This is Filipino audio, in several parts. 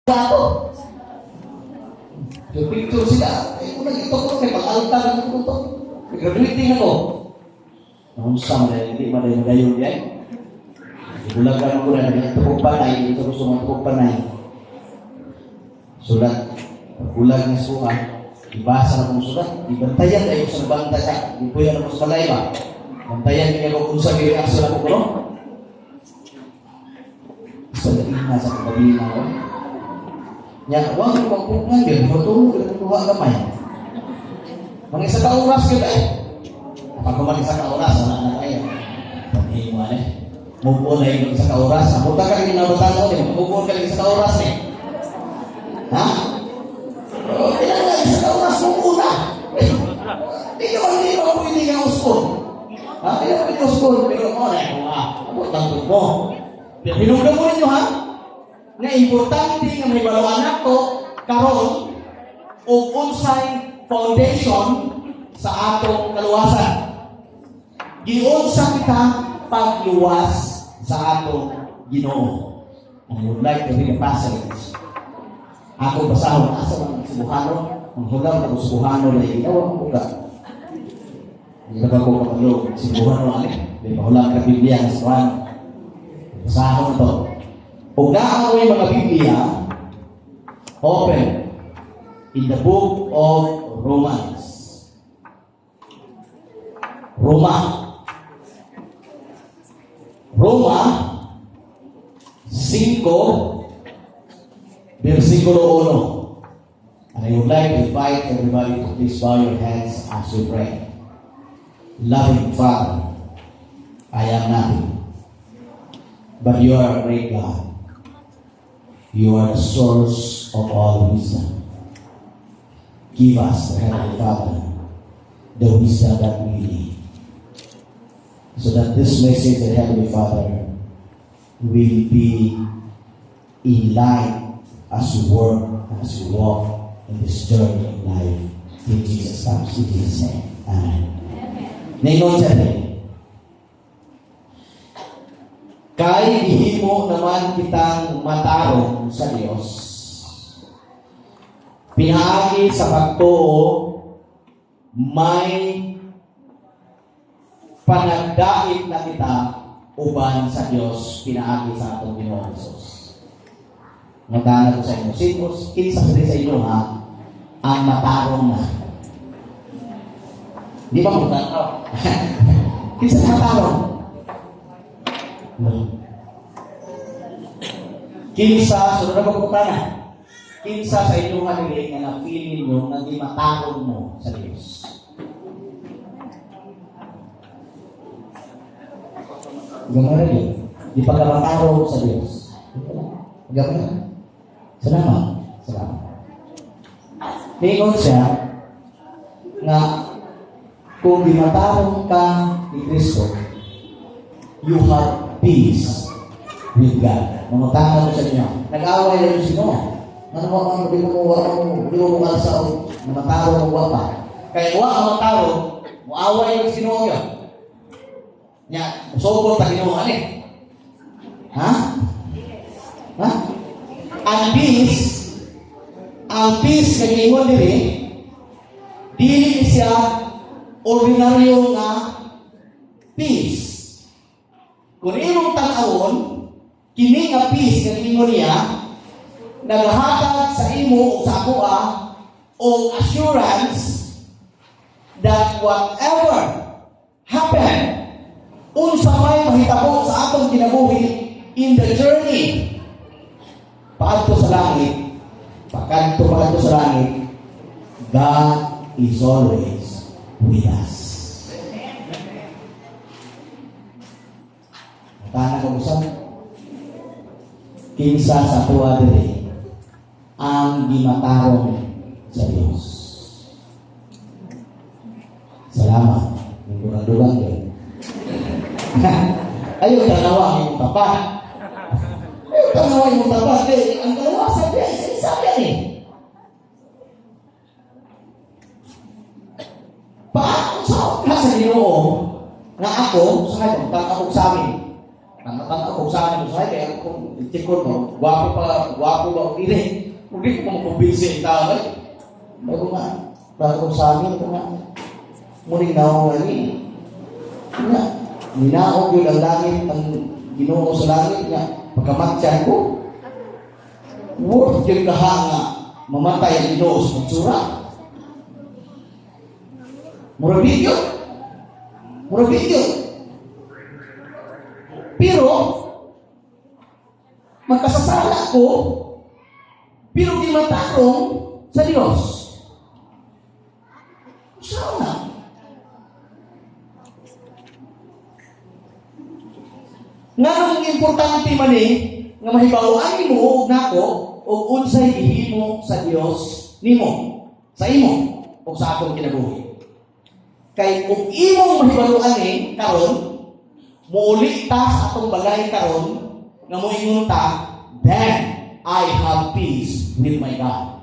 Ako. Yung picture sila, kung nagkita ko, may pag-altar na ko ito. Graduating ako. Noon sa mga, hindi man yung gayon yan. Ibulagan ko na, nagtukog panay, ito gusto mong tukog panay. Sulat, pagbulag ng suha, ibasa na kong sulat, ibantayan tayo sa banta siya, ibuyan ako sa balay ba? Bantayan niya ko kung sa reaction ako ko, no? Sa dating na sa kagabi na ako. Nya, wag mo magpunan yun, matulog na tuwa gamay. Mga isa ka oras yun eh. Kapag kumag isa ka oras, wala na kayo. Pag-ihin mo eh. Move on na yung isa ka oras. Punta ka rin na batang mo, move on ka rin isa ka oras eh. Ha? Kailan na isa ka oras, move on na. Hindi naman pwede nga uskon. Ha? Hindi naman pwede uskon. Pero mo na, abot ang tug mo. Hinugdan mo ninyo ha? Na importante nga may balawan nato karon o unsay foundation sa atong kaluwasan. Giunsa kita pagluwas sa atong Ginoo. And I would like to read a passage. Ako basahon asa man Cebuano, ang hulam ko Cebuano na ginawa ko ka. Hindi ba ko kapag Cebuano ani? May pahulam ka Biblia sa Cebuano. Basahon to. Kung naamoy mga Biblia, open in the book of Romans. Roma 5, versikulo 1. And I would like to invite everybody to please bow your hands as we pray. Loving Father, I am nothing, but you are a great God. You are the source of all wisdom. Give us, the Heavenly Father, the wisdom that we need, so that this message, the Heavenly Father, will be in line as we work, as we walk in this journey of life. In Jesus' name, Amen. Ngayon sa atin, kay gihimo naman kitang matarong sa Dios. Pinaagi sa pagtuo, may panagdait na kita uban sa Dios, pinaagi sa atong Ginoong Hesus. Magdana ko sa inyo, kinsa sa inyo ha, ang matarong na. Di ba magdana? Kinsa na matarong? Kinsa, sunod na pagpapana, kinsa sa inyong halili na na-feel ninyo na di matakon mo sa Diyos. Gamara rin, di pagkamataro sa Diyos. Gamara. Salamat. Tingon siya na kung di matarong ka ni Kristo, you have peace with God. Mangutangan mo sa inyo. Nag-away na yung sino. Ano mo, di mo malasa o mataro mo wapa. Kaya ang mataro, muaway yung sino yun. Nya, sobro ta ginawa ni. Ha? Ang peace kay ingon diri, dili siya ordinaryo nga peace. Kung imong tan-awon, kini nga peace nga ingon niya, naghatag sa imo o sa akoa o assurance that whatever happen, unsa may mahitabo sa atong kinabuhi in the journey, paadto sa langit, paadto sa langit, God is always with us. Kana ko usap, kinsa sa tuwa diri ang gimatarong sa Diyos. Salamat. Mingurang-durang din. Ayaw tanawa yung tapat. Ayaw tanawa yung tapat. Ang dalawa sa Diyos, isa yan eh. Paano sa Ginoo na ako, sa kanya, ako sa amin, Tanda-tanda ko sa akin, sa kaya kung itikot mo, gwapo ba o hindi? Hindi ko makumbinsi ang tao eh. Bago sa amin, ito nga. Muling naong nga nga. Ninaog yun ang langit, ang Ginoo sa langit nga. Pagkamatyan ko, worth yung kahanga, mamatay ang Ginoo sa magsura. Murabid yun. Pero, magkasasala ko, pero di matarong sa Diyos. Sana. Nga nang importante man nga mahibawaan mo og nako og unsay gihimo sa Dios nimo, sa imo o sa atong kinabuhi. Kay kung imong mahibaluan karon, muuli ta sa atong balay karon nga moingon ta, then I have peace with my God.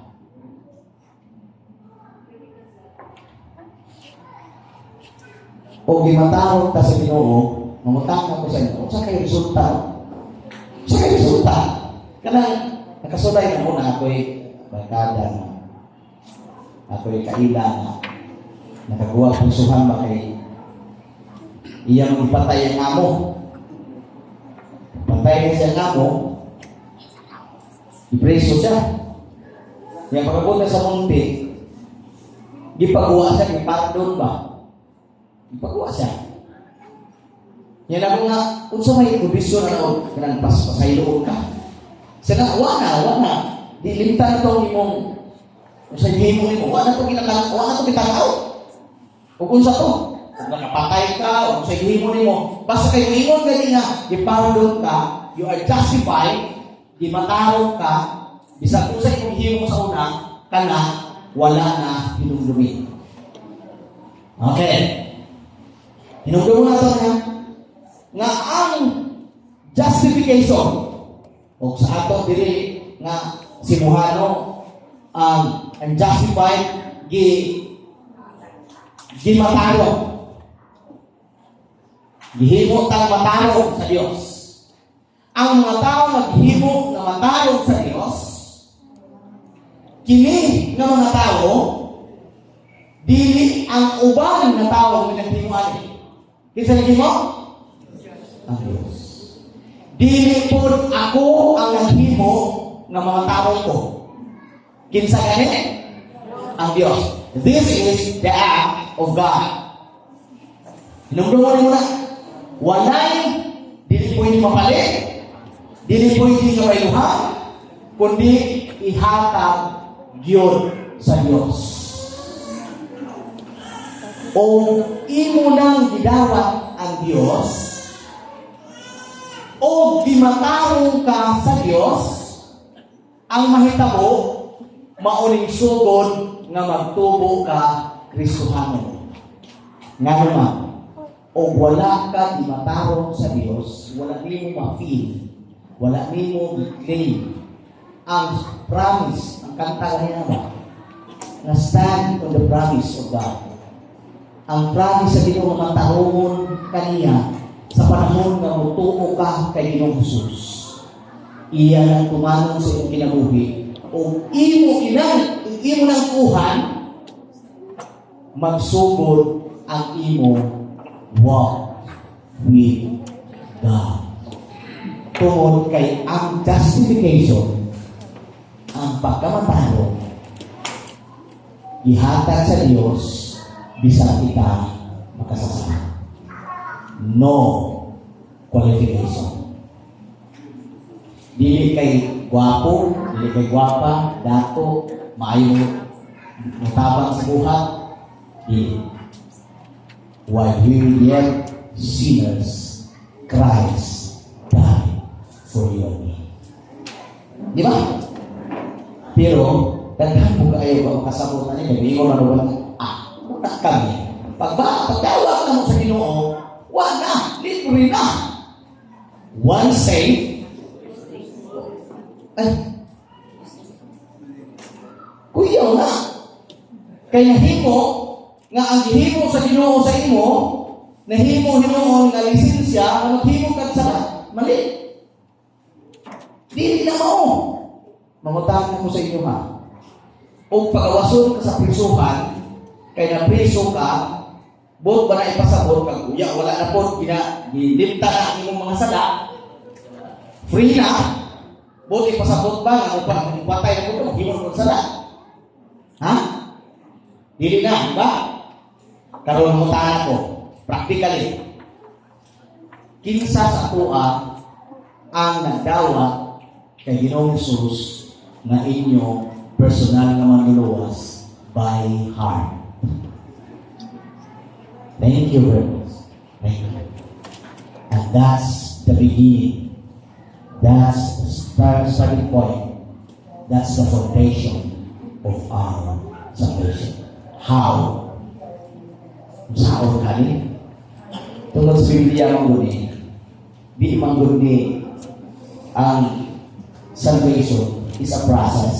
O gimatawag ta sa Ginoo, mamutang na ko sa inyo, sa kayo resulta. Sa kayo resulta. Kanang nakasulay na muna ako'y barkada na ako'y kaila na nakaguwa pusuhan ba kay iyang ipatay ang amo. Patay na siya ang amo, ipreso siya. Yang pagkapunta sa munti, gipagawa siya, ipatdoon ba? Ipagawa siya. Yan ako nga, kung sa may kondisyon na kanang pasayloon ka. Sana, wala. Dilimtan itong imong, kung sa himo mo, wala itong kitakaw. Kung sa to, kung nakapatay ka, o kung sa himo mo, basta kayo ingon gani nga, ipardon ka, you are justified, di matarong ka, bisag kung sa himo sa una, kana, wala na hinumdumi. Okay. Hinumdumi na ito nga ang justification o sa ato diri nga simuhano ang justified gimataro gihimo tang mataro sa Dios. Ang mga tao naghimo nga mataro sa Dios, kini nga mga tao dili ang uban nga tao nga naghimuan. Kinsa naghimo? Ang Diyos. Dili po ako ang naghimo ng mga tao ko. Kinsa gani? Ang Diyos. This is the act of God. Hinumdumon mo na. Walay, dili po hindi mapalit, dili po hindi kapayuhan, kundi ihatag Diyos sa Diyos. O imo nang gidawat ang Diyos, o gimatarong ka sa Diyos, ang mahitabo, mauning sugod nga magtubo ka Kristohano. Nga naman, o wala ka gimatarong sa Diyos, wala nimo ma-feel, wala nimo i-claim ang promise, ang kanta ganyan ba? Na stand on the promise of God. Ang promise sa Ginoo matarungon kaniya sa panahon nga mutuo ka kay Ginoong Hesus. Iya lang tumanong sa iyong kinabuhi. O imo nang kuhan, magsugod ang imo walk with God. Tungod kay ang justification, ang pagkamatalo, ihatag sa Diyos, bisa kita makasasama. No qualification. Dili kay gwapo, dili kay gwapa, dato, maayo, matabang sa buhat. Dili. While we were yet sinners, Christ died for you and me. Di ba? Pero, daghan po kayo ba makasabutan niya, kaya ingon na naman, muna kami. Pagtawag na mo sa Ginoo, wala, libre na. One saved, kuyaw na. Kaya nahimo, nga ang gihimo sa Ginoo sa imo, nahimo hinuon nga lisensya, naghimo ka sa Mali. Dili na mao. Mangutahan ko sa inyo ha. O pagawason ka sa prisuhan, kay na priso ka, buot ba na ipasabot kag kuya, wala na po, ginimta na ang imong mga sala, free na, buot ipasabot ba, nga pa, patay na po, mag-iwan ko sala. Ha? Dili na, ba? Karoon mo tahan ko, practically. Kinsa sa tuwa ang nagdawa kay Ginoong Jesus na inyo personal na manluluwas by heart. Thank you very much. Thank you. And that's the beginning. That's the starting point. That's the foundation of our salvation. How? Saan kani? Tungkol sa Biblia mangguni, di mangguni ang salvation is a process.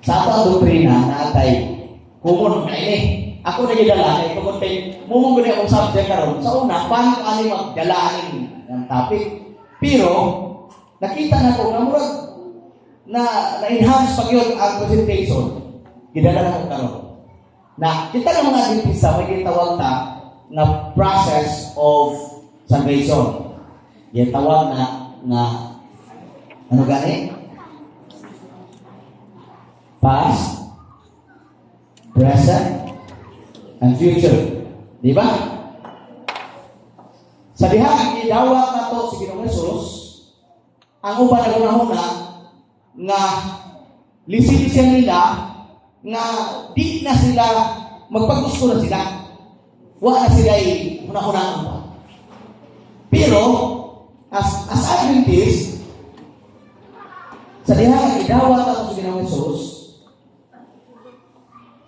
Sa ato ang doktrina na atay kumon na ini. Ako na gidala kay kumon kay mumong gani akong subject karon. Sa una, paano ani magdalaanin ang topic. Pero nakita na ko nga murag na-enhance pag yun ang presentation. Gidala na ko karon. Na kita ng mga Adventista may gitawag na process of salvation. Gitawag na ano gani? Past, present, and future. Di ba? Sa diha, idawat na to si Ginoong Jesus, ang uban na una-una, nga lisensya nila, nga di na sila, magpaggusto na sila. Wala na sila una-una. Pero, as Adventist, sa diha, idawat na to si Ginoong Jesus,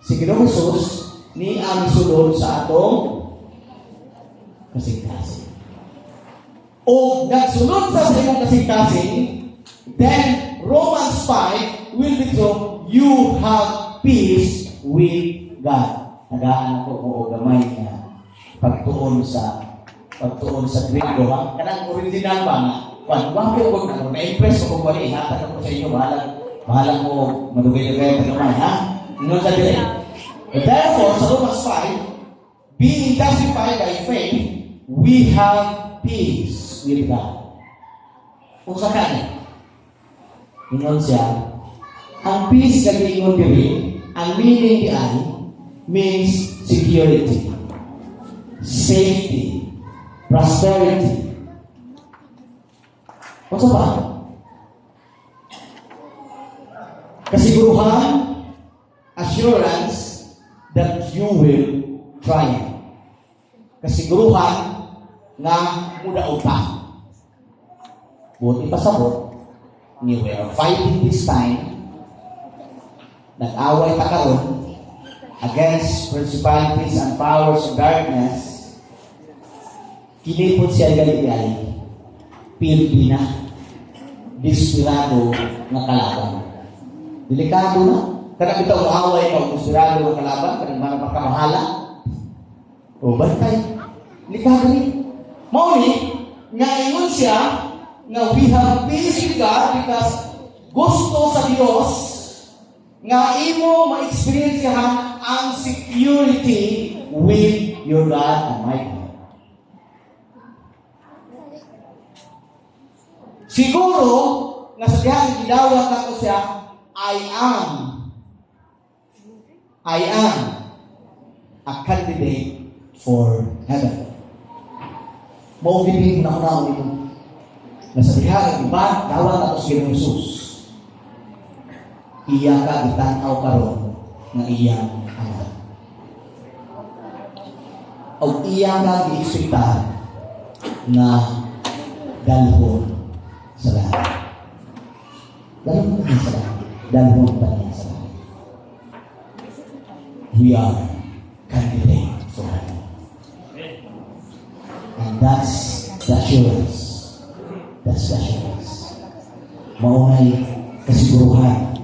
si Ginoong Jesus ni ang sulod sa atong kasing-kasing. O nagsunod sa imong kasing-kasing, then Romans 5 will be true, you have peace with God. Nagaan ako o gamay na pagtuon sa Griego ha. Kanang original ba nga? Wag ko na-impress ko kung wala ihatag ako sa inyo. Bahala ko madugay-dugay ang gamay ha. Ano sa din? Therefore, sa Romans 5, being justified by faith, we have peace with God. Kung sa kanya, inon siya, ang peace na giingon diri, ang meaning di ay, means security, safety, prosperity. Kung sa ba? Kasiguruhan, assurance that you will triumph. Kasiguruhan nga muda utang. Buti pasabot, we are fighting this time. Nag-away ta karon against principalities and powers of darkness. Kinipot siya gali-gali. Pilipina. Desperado na kalaban. Delikado na. Kada bitaw mo away ka kung sirado ng kalaban, kanang mga makamahala. O bantay. Delikado ni. Mauni, nga ingon siya, nga we have peace with God because gusto sa Dios nga imo ma-experience ang security with your God and my God. Siguro, nga sa dihang gidawat na ko siya, I am a candidate for heaven. Maugibig na ako ito. Nasa dihang iba, dawat na ko si Jesus. Iya ka itanaw karon nga iyang anak. O iya nga giiksita na dalhon sa lahat. Dalhon pa niya sa lahat. Dalhon pa niya sa lahat. We are candidate for heaven. And that's the assurance. That's the assurance. Maunay kasiguruhan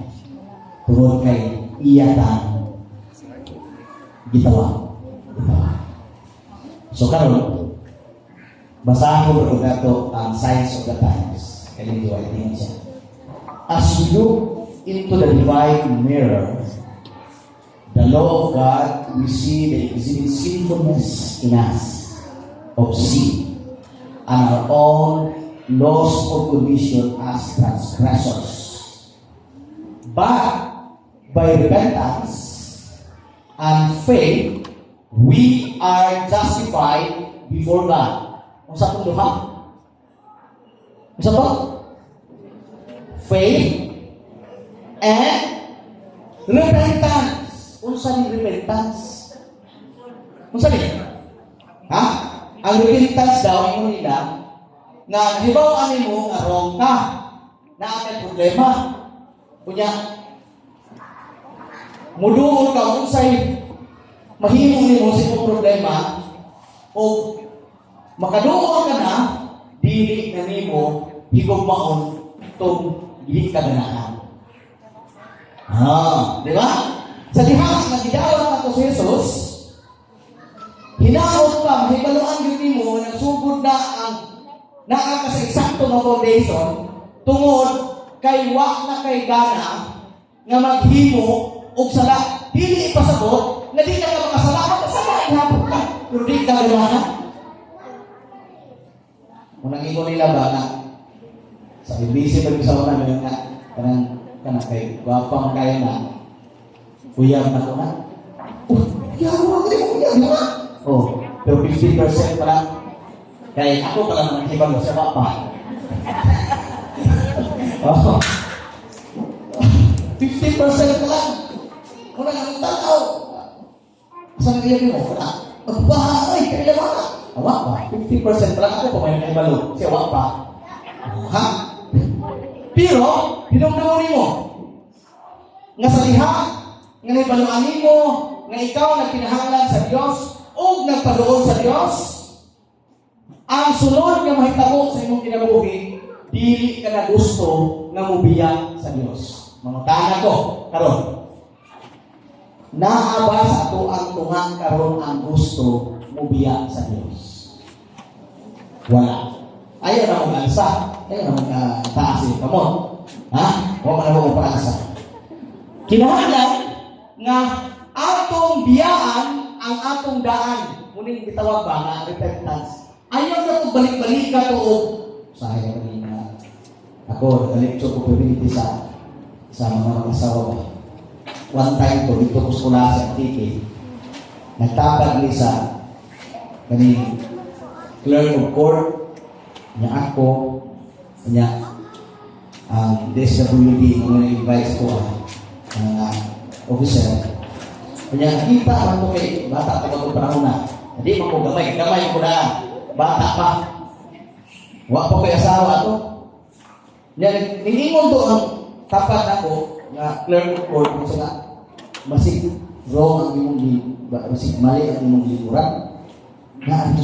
tungod kay iyatan gitawa. So karon Basahan ko bro nato ang Signs of the Times. Kalito ay tingin siya. As we look into the divine mirror, the law of God, we see the exhibit sinfulness in us of sin and our own loss of condition as transgressors. But by repentance and faith, we are justified before God. Kung sa itong duha? Kung sa ba? Faith and repentance. Kung saan yung repentance? Kung saan yun? Ha? Ang repentance daw, yung nila, na hibaw mo nga wrong ka, na ang problema. Kunya, muduol ka kung sa'y mahimong mo sa itong problema, o makaduol ka na, dili na nimo higugmaon itong dili ka ganaan. Di ba? Sa dihang na gidawat nato si Jesus, hinaot pa, mahibaluan yun mo, nagsugod na ang ka sa eksakto na foundation, tungod kay wak na kay gana, nga maghimo og sala. Dili ipasabot, na di ka makasalamat, kasama ihapot ka, pero di ka ganaan. Unang iko nila ba na sa BBC pag sa una nga kanang kay gwapang kayo na uyab na ko na. Yawa ko uyab na. Pero 50% pala kay ako pala nang hibalo sa papa. 50% pala. Una nang tanaw. Asa nga yun mo? Magbahay kay laman. Awak pa. 50% pala ako kung may hibalo. Si awak pa. Ha? Pero, hinumdumuni mo. Nga sa liha, nga naibaluanin mo, nga ikaw nagkinahanglan sa Diyos, o nagpadoon sa Diyos, ang sunod nga mahitabo sa imong kinabuhi, dili ka na gusto nga mubiya sa Diyos. Mangutana ko, karon. Naaba sa ato ang tungang karon ang gusto mubiya sa Diyos. Wala. Ayaw na mong alsa. Ayaw na mong taas yung kamon. Ha? Huwag ka na mong paansa. Kinahanglan nga atong biyaan ang atong daan. Muling bitawag ba na repentance. Ayaw na kong balik-balik ka to. Sayang rin na ako, nalipso ko pability sa mga asawa ba. One time ko, dito ko skula sa Tiki. Nagtapag ni sa kaning clerk of court niya ako niya ang DSWD nung invite ko ang officer niya kita ako kay bata ko mga panahon na hindi mo ko gamay ko na bata pa wa pa kay asawa to niya nilingon to ang tapat ako nga clerk of court kung sa masig wrong ang imong masig mali ang imong likuran na ito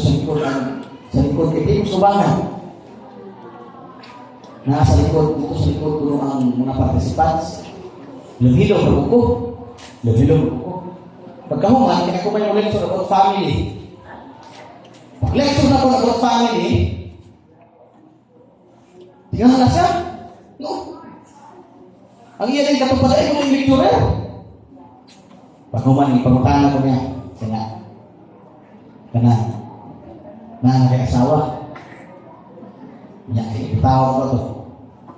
sa likod kay Tim Subangan nasa likod, dito sa likod tulong ang mga participants. Lumhilong na buko. Pagkahuman, kaya ko may lecture about family. Pag-lecture na ko about family, tingnan na siya. No. Ang iyan ay kapapalay ko ng lecturer. Pagkahuman, ipamutahan ko niya. Kana kay asawa. Niya, itawag ko to.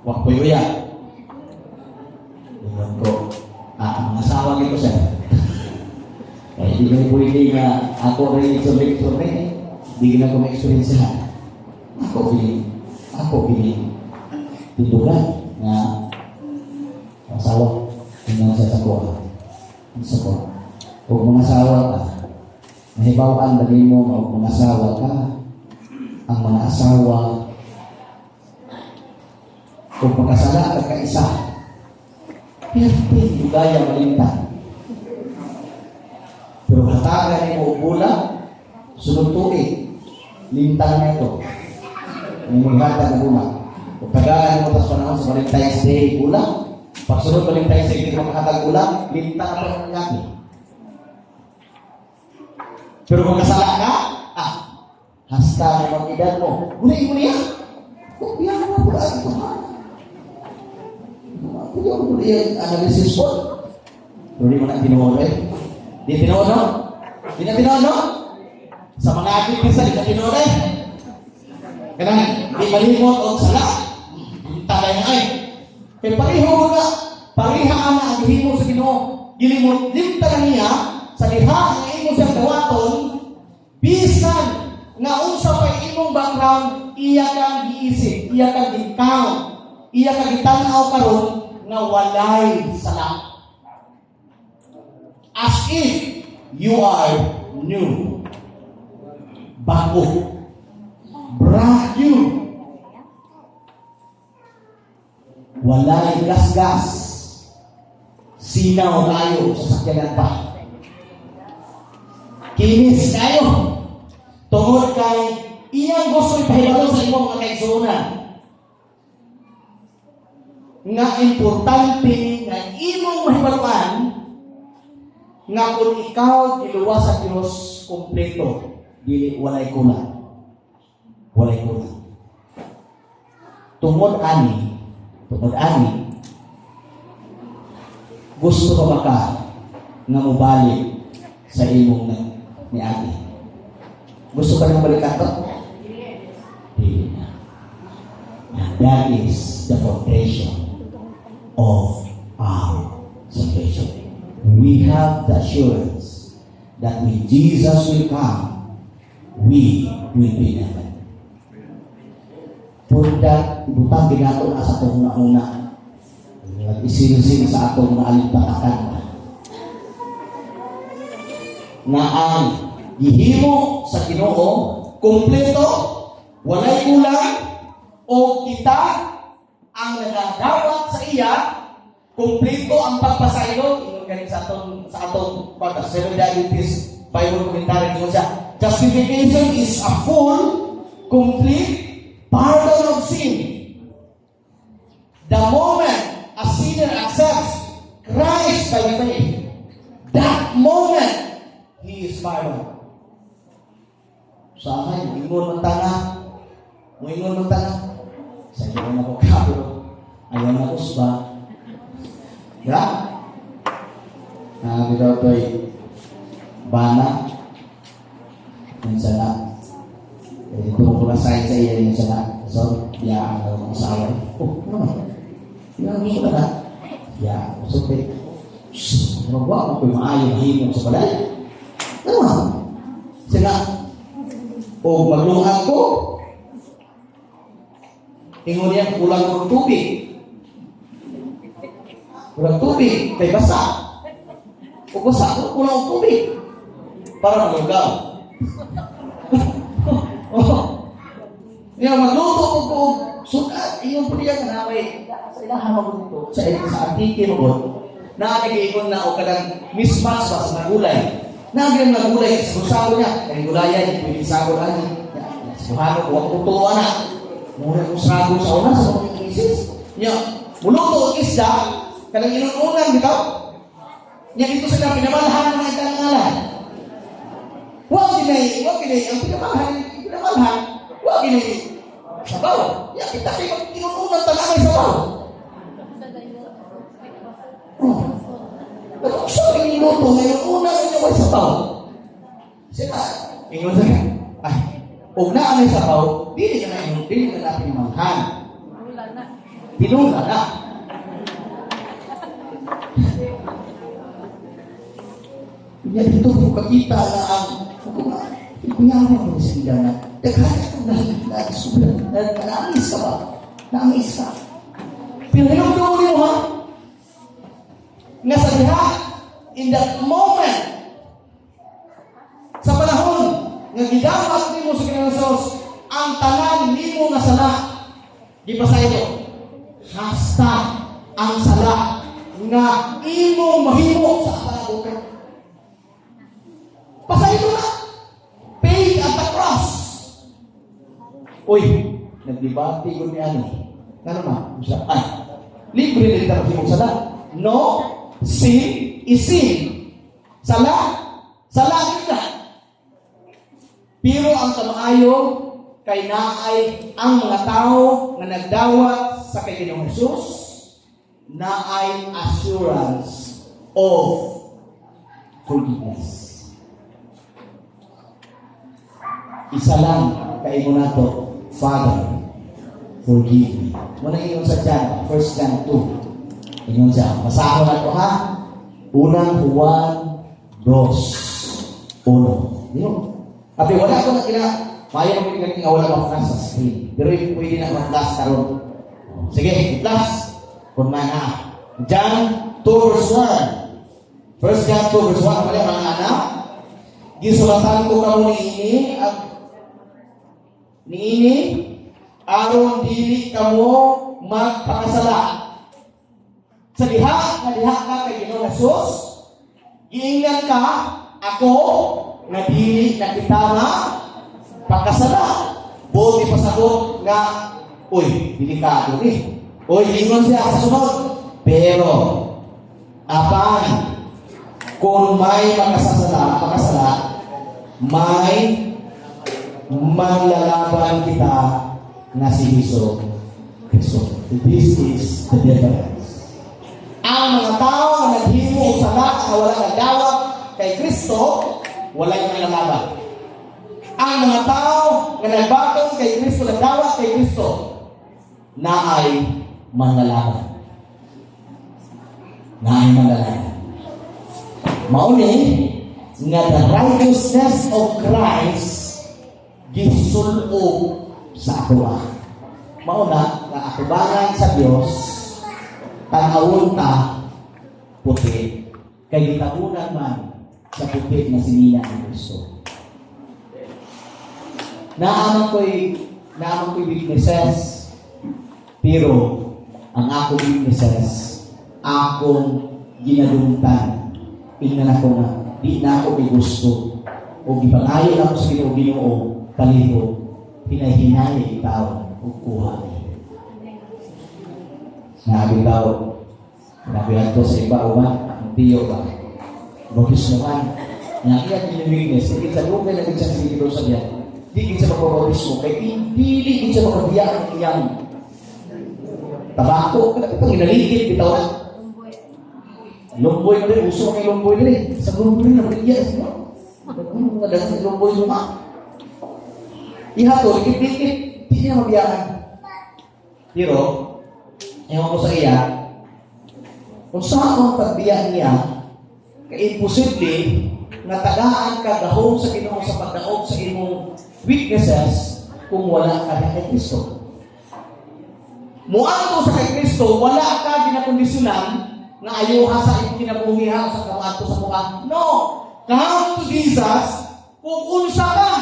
Huwag po yuya. Iwan ko, ang asawa nito siya. Kaya hindi ko pwede nga ako rin sa lecture rin. Hindi na ko ma-experience na. Ako pili. Tutugan na asawa. Tingnan siya sa ko. Huwag mga asawa ka. Mahibawaan dali mo, huwag mga asawa ka. Ang mga asawa kung magkasala ka isa, pinapin yung gaya malintang. Pero hatagan niyo mo bulang, sunod tuig, lintang na ito. Ang maghatag na bulang. Kung tagalan mo tas panahon sa Valentine's Day, bulang. Pag sunod Valentine's Day, hindi maghatag bulang, lintang na ito ng yaki. Pero kung kasala ka, Hasta na mag-edad mo. Muli mo niya. Yan mo po ang ito. Kaya mo yung analysis po. Hindi mo na tinuod eh. Di tinuod no? Di na tinuod no? Sa mga aking pisa, di na tinuod eh. Kaya di malimot o sala. Tagay na ay. Kaya pareho mo na. Pareha na ang himo sa Ginoo. Gilimot din talaga niya sa liha ang imo siyang dawaton. Bisan nga unsa pa imong background, iya kang giisip, iya kang gikao, iya kang gitanaw karon nga walay sala. As if you are new. Bago. Brand new. Walay gas-gas. Sinaw kayo sa sakyanan pa. Kinis kayo. Tungod kay iyang gusto ipahibalo sa imong mga kaigsuonan. Nga importante nga imong mahibaluan nga kung ikaw giluwas sa Dios kompleto, dili walay kulang. Walay kulang. Tungod ani, gusto ka ba ka nga mubalik sa imong ni ate? Gusto ka nang balikan to? Dili na. And that is the foundation of our salvation. We have the assurance that when Jesus will come, we will be in heaven. For that, ibutang binato na sa itong una. Isin-isin sa atong naalipatakan. Na ang gihimo sa Ginoo kompleto, walay kulang, o kita ang nagagawat sa iya, kompleto ang pagpasaylo. Ingon galing sa atong Seventh-day Adventist Bible commentary ko siya. Justification is a full, complete pardon of sin. The moment a sinner accepts Christ by faith, that moment he is pardoned. Sa akin, ingon ng tanga. Sa iyo na ko kapiro. Ayaw na kusba. Ya? Bitaw to'y bana. Yung sana. Jadi kung kumasay sa iya yung sana. So, ya, ang asawa. Oh, ano? Yan, gusto ka na? Ya, gusto ka. Magawa ko yung maayong himong sa balay. Ano? Sila, o magluhan ko, ingon yan, kulang ko tubig. Kulang tubig, kay basa. O basa ko, kulang tubig. Para malugaw. Yan, magluto ko sukat. Iyon po niya kanaway. Sa ilahan mo dito, sa antike mo nagiging na o kadang mismatch ba sa nagulay. Nagiging nagulay sa busago niya. Kaya gulayan, pwede sago na niya. Suhano ko, ang kutuwa na. Muna kong sago sa una, sa mga isis. Niya, muluto ang isda, kadang inununan, bitaw. Niya, ito sila pinamalahan ng mga itangalan. Huwag ginay, ang pinamalahan, huwag ginay, sabaw. Niya, kita kayo, inununan talaga may sabaw. Pero siya ang inuto, ngayon una rin yung may sabaw. Sila, ingon sa ay, huwag na ang may sabaw, dili na pinamalahan. Pinula na. Kaya dito ko kakita na ang kuyawa ko sa hidana. Daghan ako nangis ka ba? Nangis ka. Pinayong mo ha? Nga sa diha, in that moment, sa panahon, nga gidapat ni mo sa Kinasos, ang tanan ni mo nga sala, di ba sa ito? Hasta ang sala nga imong mahimo sa panagutan. Pasay ito na. Paid at the cross. Uy, nagdibati ko ni Ani. Ano na? Ay, libre na rin ang himong sala. No, sin is sin. Sala kita. Pero ang kamaayo kay naay ang mga tao nga nagdawat sa kay Ginoong Hesus naay assurance of forgiveness. Isa lang kay mo nato, Father, forgive me. Muna ingon sa John, 1 John 2. Ingon siya. Masahon na ito ha. Unang Juan 2:1. Yun. Tapi wala ko na kina, mayo mo kina wala mag-flash sa screen. Pero pwede na mag-flash karon. Sige, flash. Kung man ha. John 2:1. 1 John 2:1. Wala mga anak. Gisulatan ko kamo niini aron dili kamo magpakasala. Sa diha ka kay Ginoong Hesus, giingnan ka ako na dili na kita na pakasala. Buti pasagot nga, uy, delikado ni. Uy, ingon siya sa sunod. Pero, apan, kung may pakasala, may maglalaban kita na si Hesus. This is the difference. Ang mga tao na naghimo og sala na wala nagdawat kay Kristo, wala yung nanglaban. Ang mga tao na nagbatong kay Kristo, nagdawat kay Kristo, na ay manlalaban. Mauni nga the righteousness of Christ gisulog sa ato. Mauna nga atubangan sa Dios tanawon ta puti kay gitabunan man sa puti na sinina ni Kristo. Naaman ko'y weaknesses, pero ang akong weaknesses akong ginadungtan. Ingnan ako na di na ako may gusto o gibangayon ako sa Ginoo kaliho hinay-hinay itaw o kuha. Nabihan ko sa iba o ba? Ang tiyo ba? Bagis naman. Nakiyan yung weakness. Hindi sa lugar na nagsiya sa Ginoo sa diyan. Di kita magpapabis mo. Kaya hindi kita makabiyaan ang iyang tabako. Kaya itong inaligid. Bitaw na. Lumboy na rin. Uso kay lumboy na rin. Sa lumboy na rin. Yes. Mga dagang lumboy luma. Ihato. Ikit-ikit. Hindi niya mabiyaan. Pero, ewan ko sa iya, kung saan ang pagbiyaan niya, ka-imposible na tagaan ka dahon sa Ginoo sa pagdaog sa imong weaknesses kung wala ka na kay Kristo. Muadto sa kay Kristo, wala ka ginakondisyonan na ayuha sa imong kinabuhihan sa kamato sa mukha. No! Come to Jesus kung unsa ka.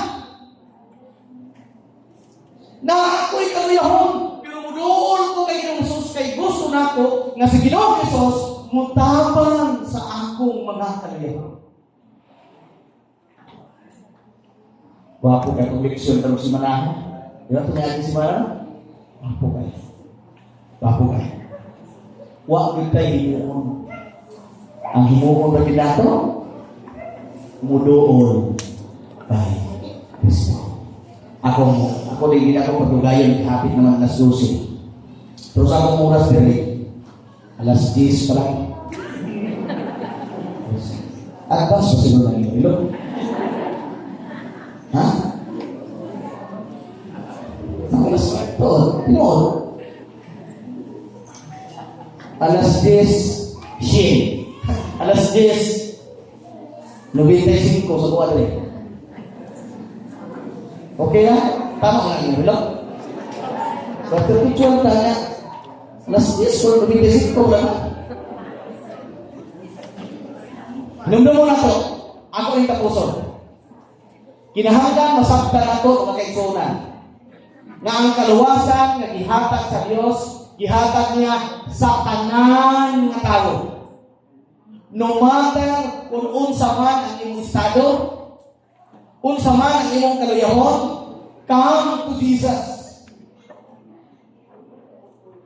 Na ako'y kaluyahon, pero muduol ko kay Ginoong Hesus kay gusto nako nga si Ginoong Hesus mutabang sa akong mga kaluyahon. Wapo kayo kung leksyon tarong si Manahan. Di ba ito niya si Manahan? Wapo kayo. Wapo tayo himuon. Ang himuon ba nato? Mudoon kay Kristo. Ako din ako pagdugayon hapit naman na susi. Terus akong oras dari alas 10 pa lang. At pas susunod na ilo. Ha? Alas 10. Pinod. Alas 10. Shin. Alas 10. 95 sa buwan rin. Okay na? Tama nga yun. Hello? Dr. Pichuan tanya. Alas 10 for 95 lang. Numdo mo na to. Ako yung tapuson. Kinahanglan masabtan ako makaigsunan nga ang kaluwasan nga gihatag sa Dios gihatag niya sa tanan nga tao. No matter kung unsa man ang imong estado, unsa man ang imong kaluyahon, come to Jesus.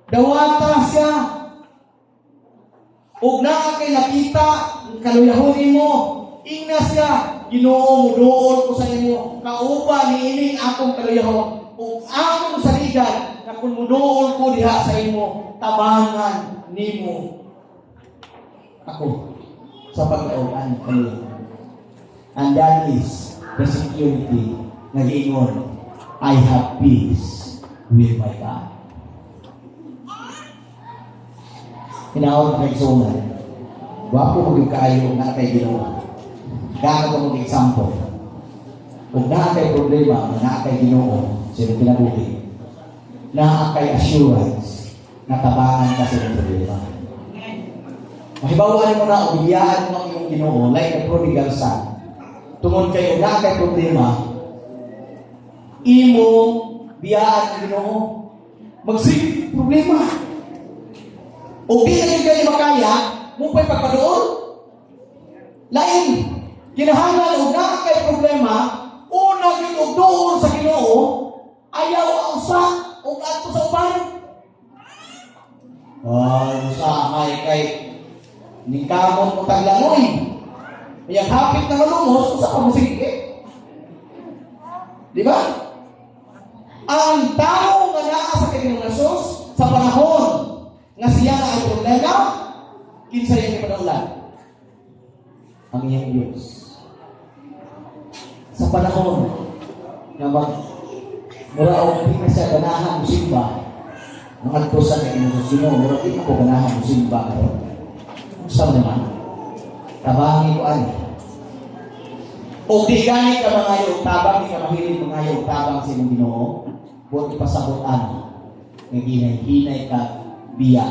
Dawata siya. Ug naa kay nakita ang kaluyahon nimo, ingna siya. Ginoo, muduol ko sa imo, kauban niining akong kaluyahon, ug akong saligan, na kung muduol ko diha sa imo, tabangan nimo ako sa pagkauban kaluyahan. And that is the security na giingon, I have peace with my God. Hinaon kay sunan. Wapo maging kaayo na kay Ginoo. Gano ko mag example. Kung na kay problema, na kay Ginoo, sino kinabuhi, na kay assurance, na tabangan ka sa problema. Mahibawan mo na, umiyaan mo ang iyong Ginoo, like the prodigal son. Tungod kayo na kay problema, imo biyaan ang Ginoo, magsig problema. O di na kayo makaya, mo pa'y pagpadoon. Lain, kinahanglan o na kay problema, una yung doon sa Ginoo, ayaw ang usa, o ato sa uban. Usa kay ningkamot mo taglangoy. Yang hapit na malumos, usa pa musiki. Di ba? Ang tao nga naa sa Panginoong Hesus sa panahon nga siya na ang problema, kinsa yung ipadaulan? Ang iyang Diyos. Sa panahon nga mura o hindi na siya ganahan mo simba, ang agtosan na inyong sino, mura di ako ganahan mo simba. Saan naman? Tabangi ko ay. O di gani ka mga yung tabang, di ka mahilig mga yung tabang sa inyong Ginoo, huwag ipasabutan na hinay-hinay ka biya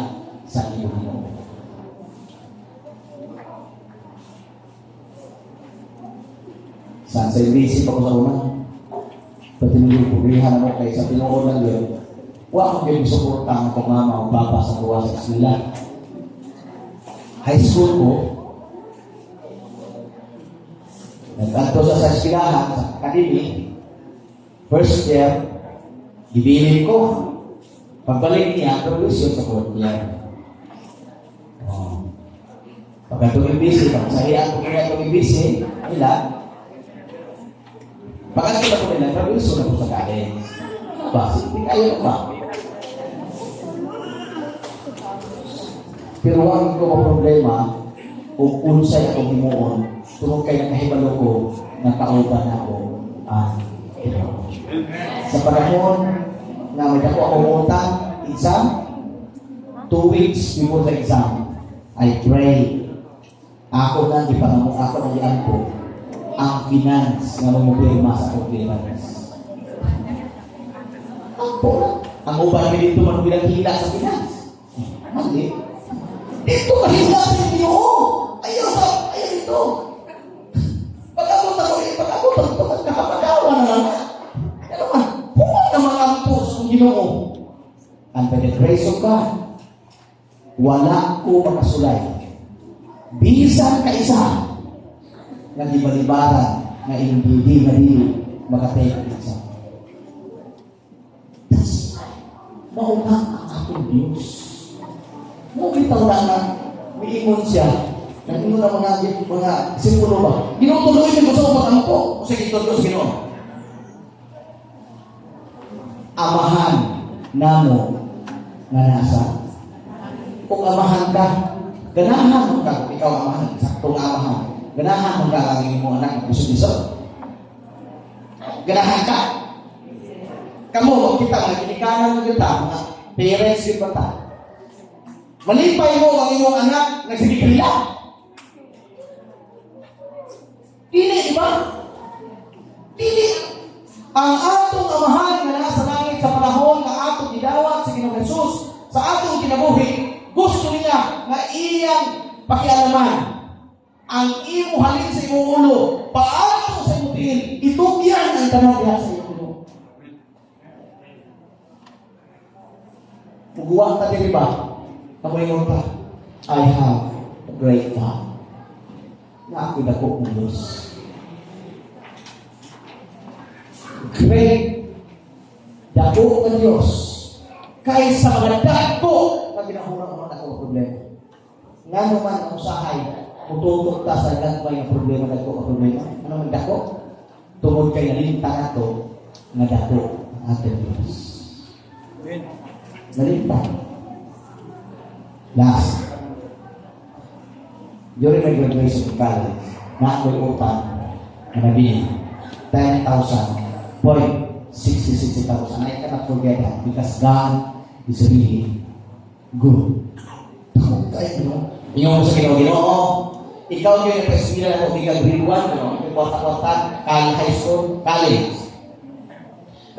sa inyong Ginoo. Saan sa inisip ako sa una? Pati nyo pubrihan mo kayo sa Pinoon ng Lord. Huwag akong kayo suportang kung mama o papa sa buwa sa eskwela. High school ko, nag-anto sa eskwelahan, sa academy, first year, ibilin ko. Pagbalik niya, provision sa fourth year. Pagka itong ibisi, pagsahiyan ko niya itong ibisi, nila, pagka ito ko nila, provision na po sa kain. Ba, hindi kayo ba? Pero huwag ko ang problema kung unsay akong himuon tungkol kayo nakahibalo ko na kauban ako ang Ginoo. Sa panahon na may ako umutang exam, 2 weeks before the exam, I pray. Ako na ipangamok ako ng iyan ko ang finance na mamupirma sa finance. Ako, ang uban dito man bilang hila sa finance. Hindi. Dito mahila sa inyo. Ayaw dito. Pag-abot ako, magkakapagawa na lang. Pero huwag na mga ampo sa Ginoo. And by the grace of God, wala ko makasulay. Bisan ka isa na libalibaran na hindi na makatake isa. Tas, mauna ang aking Diyos. Bitaw na miingon siya. Nag-ingon na mga simbolo ba? Ginutuloy niyo sa upat ano po? O sige, ito sa Ginoo. Amahan namo nga nasa. Kung amahan ka, ganahan mo ka. Kung ikaw amahan, saktong amahan. Ganahan mo ka ang iyong anak ng puso-biso. Ganahan ka. Kamu, kita, nagkinikanan mo kita, mga parents yung bata. Malipay mo ang iyong anak, nagsigigila. Dili, di ba? Dili. Ang atong amahan na nasa langit sa panahon na atong gidawat sa Ginoong Hesus, sa atong kinabuhi, gusto niya na iyang pakialaman. Ang imo halin sa imong ulo, paano sa imong tingin, itugyan ang tanan diha sa imong ulo. Muguwang ta diri ba? Kamoy pa, I have a great God. Na ako'y dako ng Diyos. Great dako ng Diyos kaysa mga dako na ginahurang mga dako problema. Nga naman ang usahay, Kututok ta sa gagmay nga problema dako ka problema. Ano man dako? Tungod kay nalimta nato nga dako ang ating Diyos. Amen. Nalimta. Last. During my graduation in college, na ako'y utang na nabili 10,000.66,000. I cannot forget that because God is really good. Takot kayo, no? Yung sa Ginoo, ikaw yung nagpa-eskwela na kung grade 1, no? Yung kwarta-kwarta, high school, college.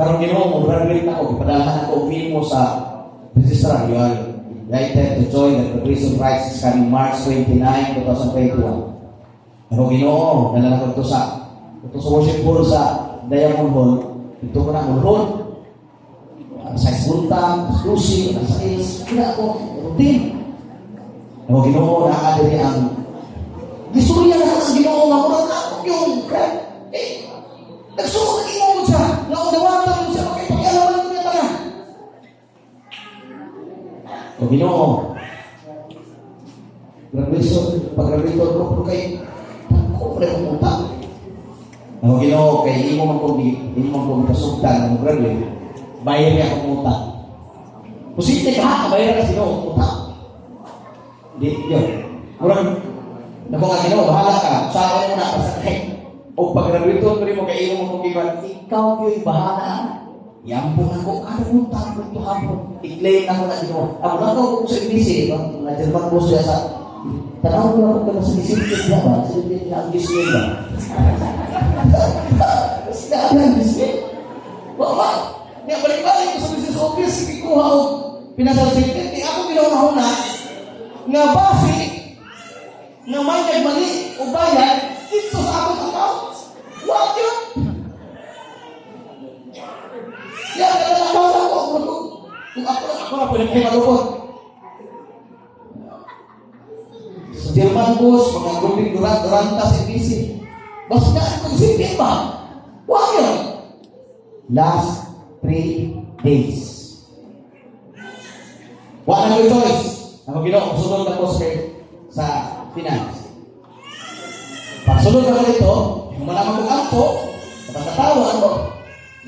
Karong Ginoo mo, graduate na ako, ipadalahan ako mo sa registrar, you are invited to join the graduation rites coming March 29, 2021. Karong Ginoo, dala na ko ito sa worship hall sa Diamond Hall. Ito ko na hall. Size buntang, exclusive, size, kina ako, routine. Karong Ginoo, nakadiri ang gisurya na ang Ginoo nga murag ako yung friend. Nagsuko na ginoo siya. Naunawatan mo siya. Pakialaman mo niya taga. O Ginoo. Pag-graduation ko, pero kay ako pala kong utang. O Ginoo, kay imo man kong pasugtan ng graduate, bayar niya akong utang. Posible ka, bayar ka sino utang. Hindi, yun. Murang, naku nga Ginoo, bahala ka. Sa ako muna, pasakay. O pag-graduate ko rin mo, kay imo mo kong iwan, ikaw yung bahala. Yampong ako, ano utang ko ito hapon. I-claim ako na Ginoo. Ako na ako sa ibisi, mga German boss siya sa tanaw ko ako ka sa disiplit na ba? Disiplit na ang disiplit ba? Sila ang disiplit? Baba, niya balik-balik ko sa business office, ikuha ko pinasal-siplit. Ako pinahuna-huna, nga basi, nga may nagmali o bayad, dito sa akong account. What yun? Yan, nakalakaw ako. Kung ako na pwede kayo malukot. Sa German boss, mga gulping duranta sa ibisi. Basta itong sipin ba? What yun? Last 3 days. Wala na yung choice. Ako Ginoo, sunod ako sa finance. Pagsunod ako dito, yung malaman kong ampo, napagkatawa ako.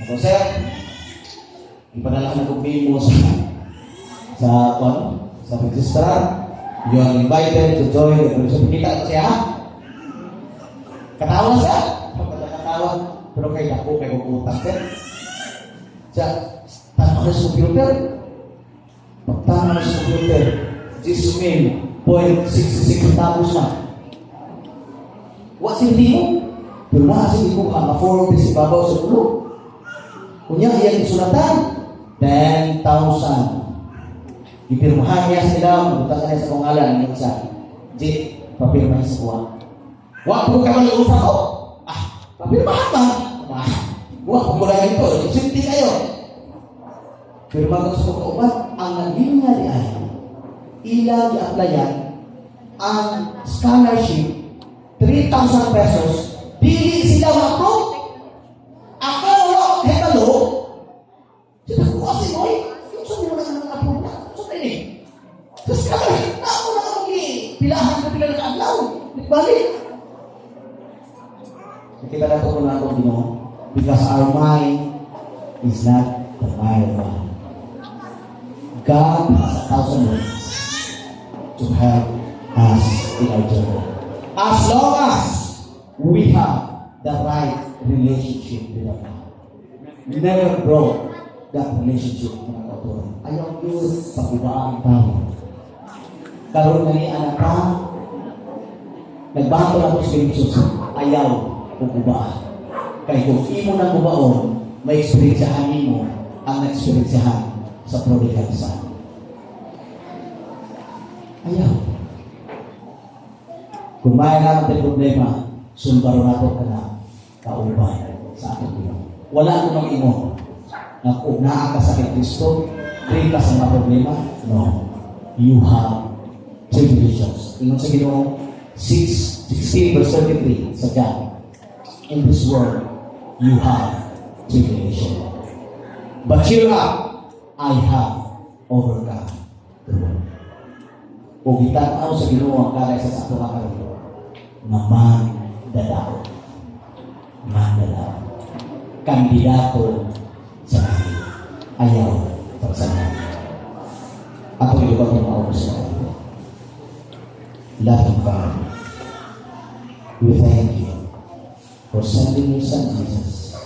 Ako, sir, ipadala na kong memo sa registrar. You are invited to join the graduation. Kita ko siya, ha? Katawa siya. Katawa. Pero kay ako, kay kukutang, sir. Siya, tanong na sa computer. Pagtanong na sa computer, this mean, 0.66 na. What's in mo? Pero nakasin ko ka, ma-form si babaw sa ulo. Kunya, iyan isulatan, 10,000. Ipirmahan niya sila, mabuta ka niya sa pangalan, yung isa, J, papirmahan sa kuha. Wag po ka man yung ufa ko. Papirmahan ba? Wag po mula ito, isinti kayo. Pirmahan ko sa kauban, ang naging nga di ay, ilang i-applyan ang scholarship 3,000 pesos, dili sila ma-approve. Ako, hetalo, sila ko kasi mo yung sabi mo na ng approve na. So, tayo eh. Sa scholarship na ako na pilahan ko pila ng adlaw. Balik. Kita na ito ko na ako, Ginoo, because our mind is not the mind of God. God has 1,000 ways to help us in our journey. As long as we have the right relationship with God. We never broke that relationship with God. Ayaw yun pag-ibaan tao. Karoon na ni anak ka, nagbago na ko sa Jesus, ayaw pag-ibaan. Kaya kung imo na kubaon, may eksperyensyahan mo ang na-eksperyensyahan sa prodigal son. Ayaw. Kung may natin problema, sumbaro na ito ka na kaubay sa ating Diyos. Wala ko mang imo na kung naaka sa Kristo, rin ka sa mga problema. No. You have tribulations. Ingon sa Ginoo 16 verse 33 sa John. In this world, you have tribulation. But cheer up, I have overcome the world. Kung kita sa Ginoo ang kalay sa ato nga karon, na mandadao. Mandadao. Kandidato sa langit. Ayaw pagsamahan. Ako yung iba kong maubos na ako. Loving God, we thank you for sending your Son Jesus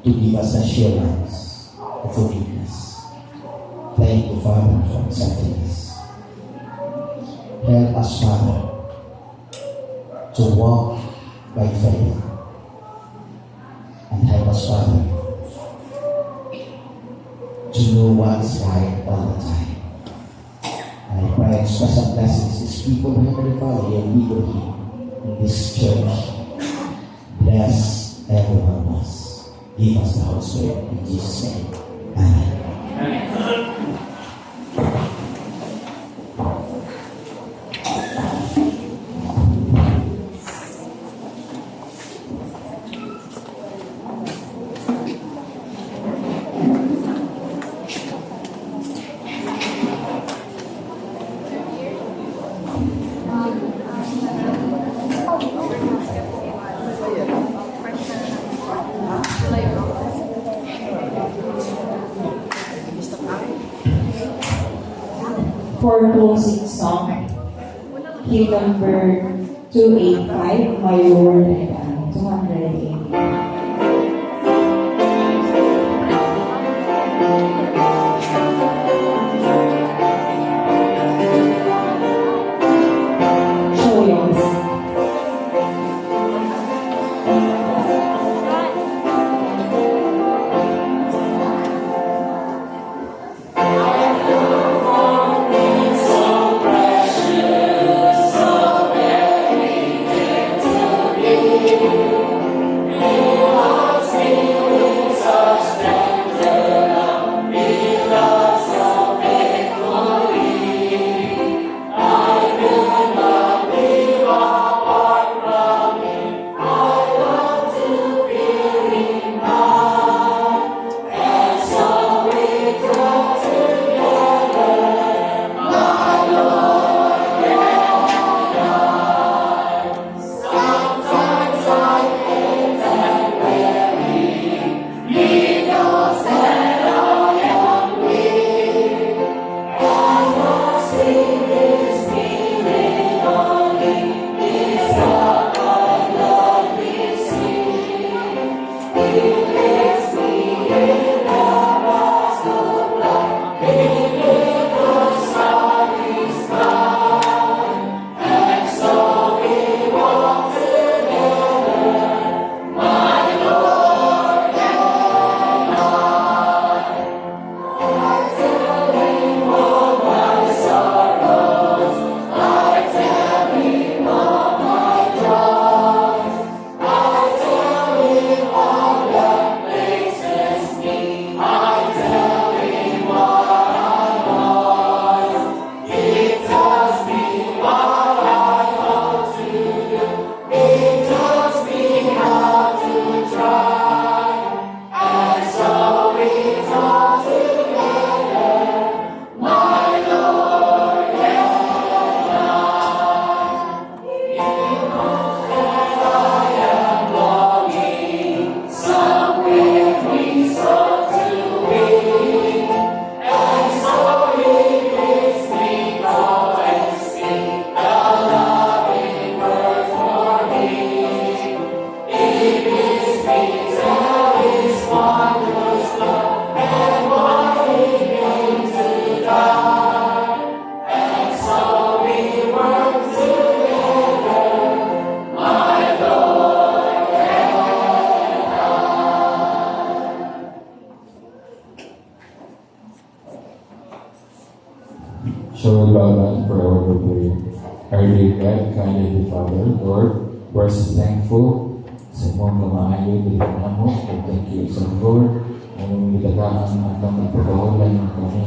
to give us assurance of forgiveness. Thank you, Father, for accepting us. Help us, Father, to walk by faith. And help us, Father, to know what is right all the time. And I pray special blessings to these people, Heavenly Father, your people here in this church. Bless every one of us. Give us the Holy Spirit in Jesus' name. Amen. For closing song, hymn number 285, My Lord and I, 280. Show yours. Shall we bow down for our prayer? Our dear God, kind Heavenly Father, Lord, we're so thankful sa mong kamaayo, bilang mo, thank you sa Lord, ang nilagaang atang napagawalan ng kami,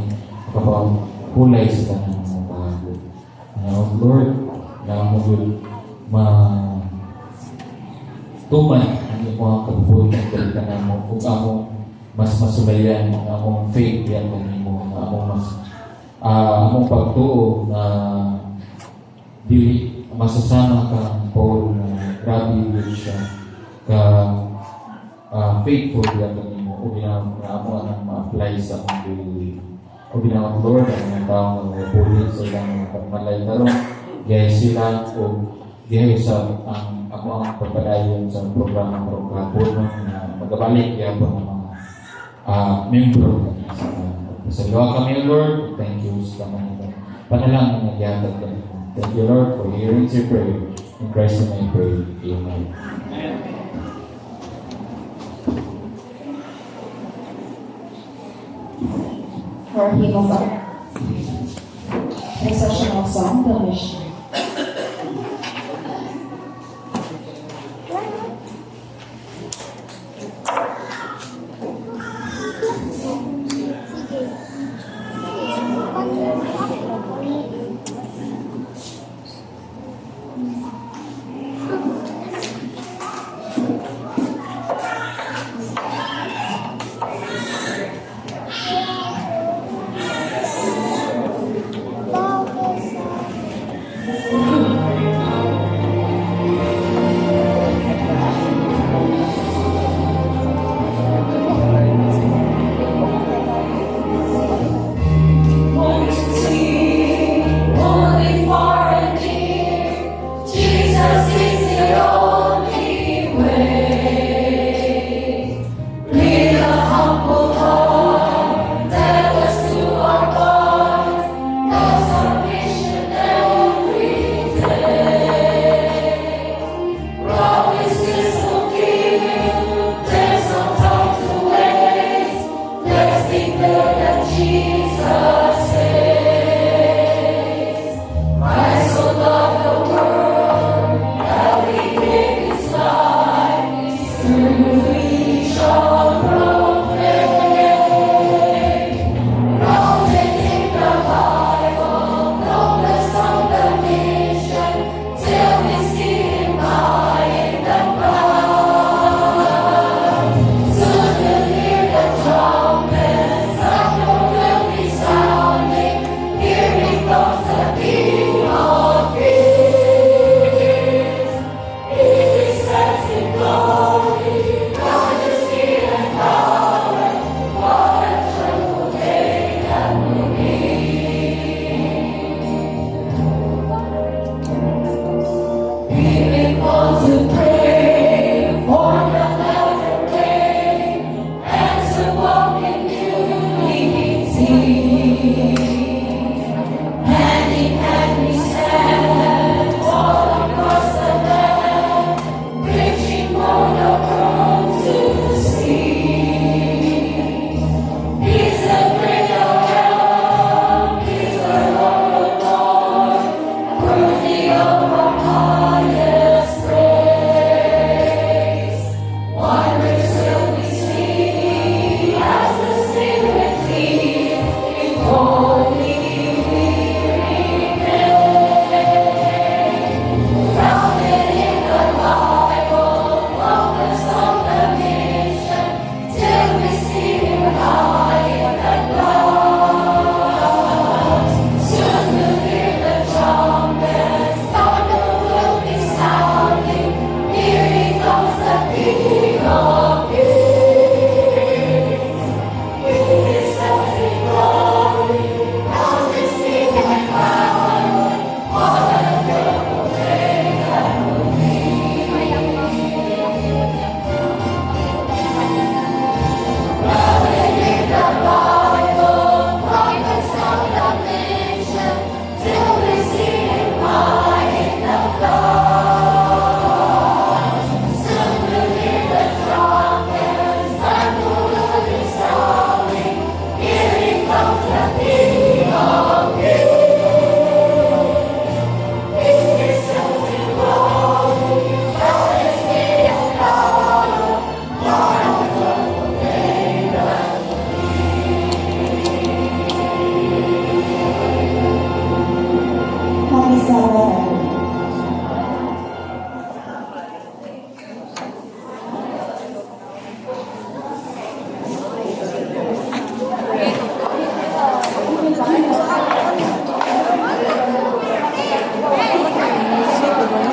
kapahulay sa tanang mga bago. Lord, na mo yun, tuman ang iyong kabubuhay ng kalitanan mo, kung among mas masulayan ang among faith yan mo, among mas among pagtuo na dili masasama kang Paul na grabe yun siya ka faithful yan kanimo o ginamo ang ma-apply sa akong daily. O ginawang Lord ang mga tao na mga puli sa ilang mga pagmalay karon gaya sila o gaya sa ako ang pagpadayon sa programa karong kahapon na magabalik kaya po ng mga membro sa luwa kami Lord. Thank you sa mga panalangin na nagyatag kami. Thank you Lord for hearing your prayer. In Christ's name I pray. Amen. For hymn of processional song, The Mission. Worthy of our heart.